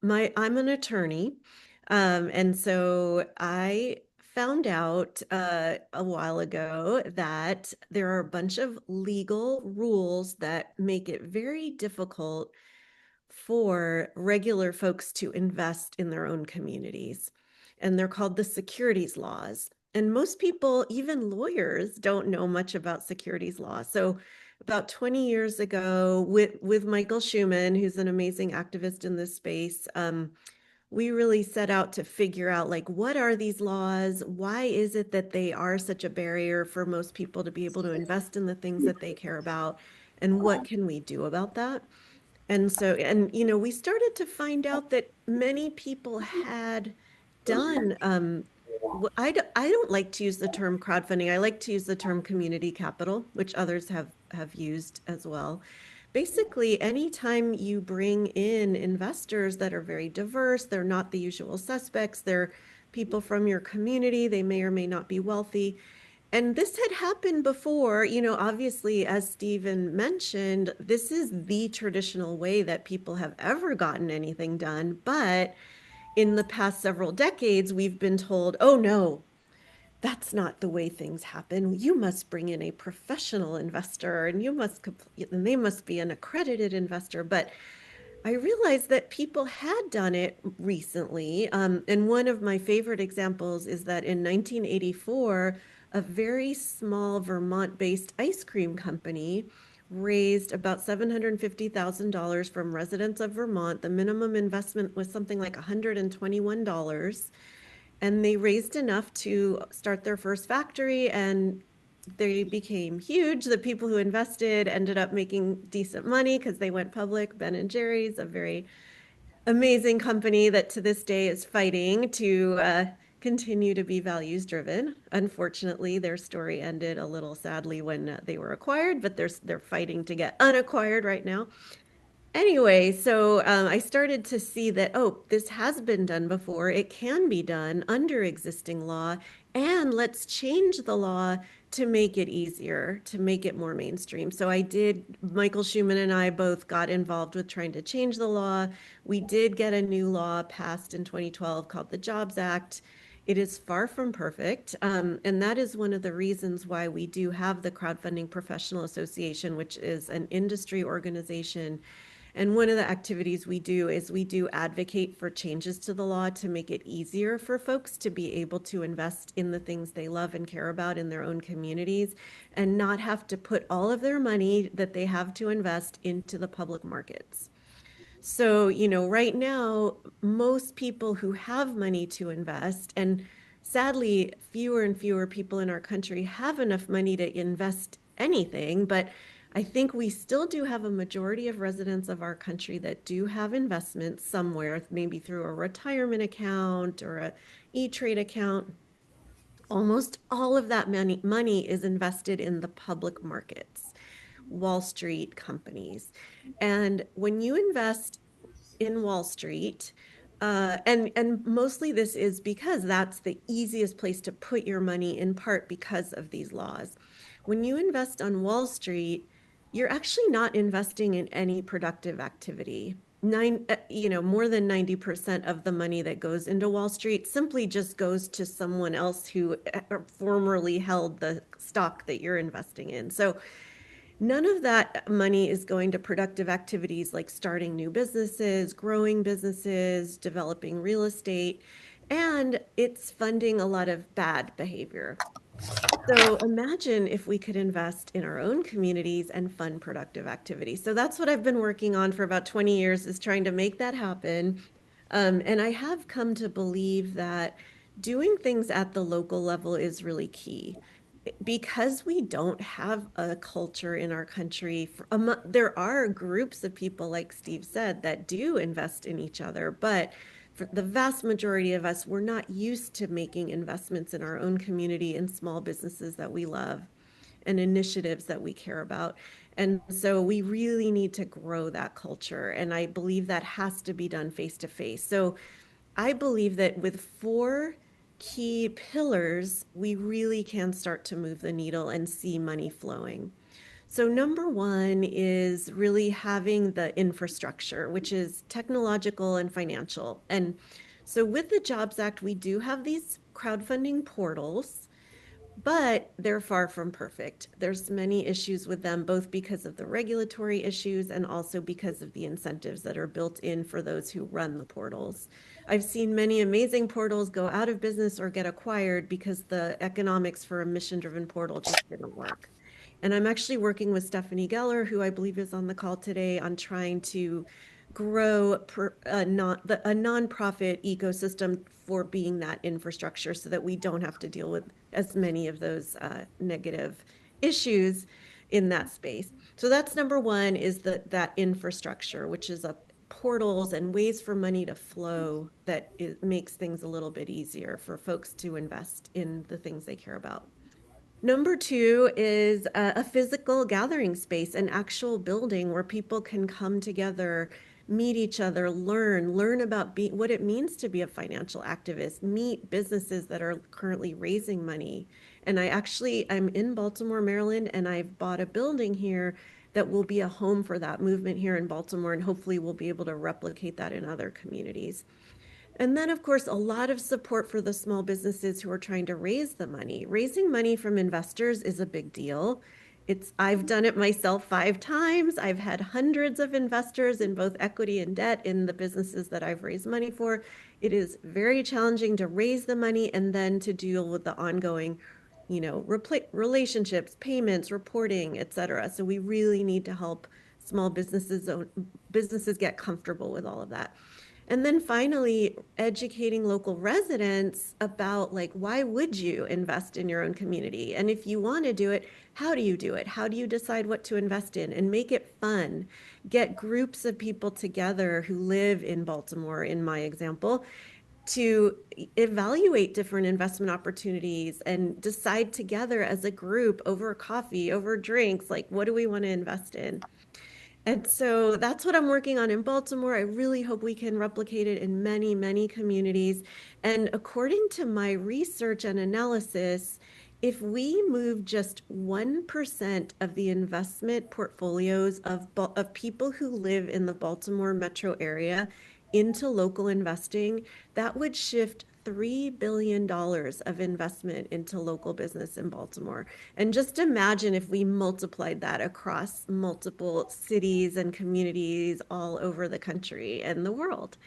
I'm an attorney, and so I found out a while ago that there are a bunch of legal rules that make it very difficult for regular folks to invest in their own communities. And they're called the securities laws. And most people, even lawyers, don't know much about securities law. So about 20 years ago, with Michael Schuman, who's an amazing activist in this space, we really set out to figure out like what are these laws? Why is it that they are such a barrier for most people to be able to invest in the things that they care about? And what can we do about that? And so, and we started to find out that many people had done, I don't like to use the term crowdfunding. I like to use the term community capital, which others have used as well. Basically, anytime you bring in investors that are very diverse, they're not the usual suspects, they're people from your community, they may or may not be wealthy, and this had happened before, obviously, as Stephen mentioned, this is the traditional way that people have ever gotten anything done. But in the past several decades, we've been told, oh no, that's not the way things happen. You must bring in a professional investor and and they must be an accredited investor. But I realized that people had done it recently. And one of my favorite examples is that in 1984, a very small Vermont-based ice cream company raised about $750,000 from residents of Vermont. The minimum investment was something like $121, and they raised enough to start their first factory, and they became huge. The people who invested ended up making decent money because they went public. Ben and Jerry's, a very amazing company that to this day is fighting to continue to be values driven. Unfortunately, their story ended a little sadly when they were acquired, but they're fighting to get unacquired right now. Anyway, so I started to see that, oh, this has been done before. It can be done under existing law, and let's change the law to make it easier, to make it more mainstream. So Michael Schuman and I both got involved with trying to change the law. We did get a new law passed in 2012 called the Jobs Act. It is far from perfect, and that is one of the reasons why we do have the Crowdfunding Professional Association, which is an industry organization, and one of the activities we do is we do advocate for changes to the law to make it easier for folks to be able to invest in the things they love and care about in their own communities and not have to put all of their money that they have to invest into the public markets. So, right now, most people who have money to invest, and sadly, fewer and fewer people in our country have enough money to invest anything, but I think we still do have a majority of residents of our country that do have investments somewhere, maybe through a retirement account or a E-Trade account. Almost all of that money is invested in the public markets, Wall Street companies. And when you invest in Wall Street, and mostly this is because that's the easiest place to put your money, in part because of these laws. When you invest on Wall Street, you're actually not investing in any productive activity. More than 90% of the money that goes into Wall Street simply just goes to someone else who formerly held the stock that you're investing in. So none of that money is going to productive activities like starting new businesses, growing businesses, developing real estate, and it's funding a lot of bad behavior. So imagine if we could invest in our own communities and fund productive activities. So that's what I've been working on for about 20 years, is trying to make that happen. And I have come to believe that doing things at the local level is really key because we don't have a culture in our country. There are groups of people, like Steve said, that do invest in each other, but for the vast majority of us, we're not used to making investments in our own community and small businesses that we love and initiatives that we care about. And so we really need to grow that culture. And I believe that has to be done face to face. So I believe that with four key pillars, we really can start to move the needle and see money flowing. So, number one is really having the infrastructure, which is technological and financial. And so, with the Jobs Act, we do have these crowdfunding portals, but they're far from perfect. There's many issues with them, both because of the regulatory issues and also because of the incentives that are built in for those who run the portals. I've seen many amazing portals go out of business or get acquired because the economics for a mission-driven portal just didn't work. And I'm actually working with Stephanie Geller, who I believe is on the call today, on trying to grow a nonprofit ecosystem for being that infrastructure so that we don't have to deal with as many of those negative issues in that space. So that's number one is that infrastructure, which is a portals and ways for money to flow that makes things a little bit easier for folks to invest in the things they care about. Number two is a physical gathering space, an actual building where people can come together, meet each other, learn about what it means to be a financial activist, meet businesses that are currently raising money. And I'm in Baltimore, Maryland, and I've bought a building here that will be a home for that movement here in Baltimore, and hopefully we'll be able to replicate that in other communities. And then, of course, a lot of support for the small businesses who are trying to raise the money. Raising money from investors is a big deal. I've done it myself 5 times. I've had hundreds of investors in both equity and debt in the businesses that I've raised money for. It is very challenging to raise the money and then to deal with the ongoing, relationships, payments, reporting, et cetera. So we really need to help small businesses get comfortable with all of that. And then finally, educating local residents about like, why would you invest in your own community? And if you want to do it, how do you do it? How do you decide what to invest in and make it fun? Get groups of people together who live in Baltimore, in my example, to evaluate different investment opportunities and decide together as a group over coffee, over drinks, like, what do we want to invest in? And so that's what I'm working on in Baltimore. I really hope we can replicate it in many, many communities. And according to my research and analysis, if we move just 1% of the investment portfolios of people who live in the Baltimore metro area into local investing, that would shift $3 billion of investment into local business in Baltimore. And just imagine if we multiplied that across multiple cities and communities all over the country and the world.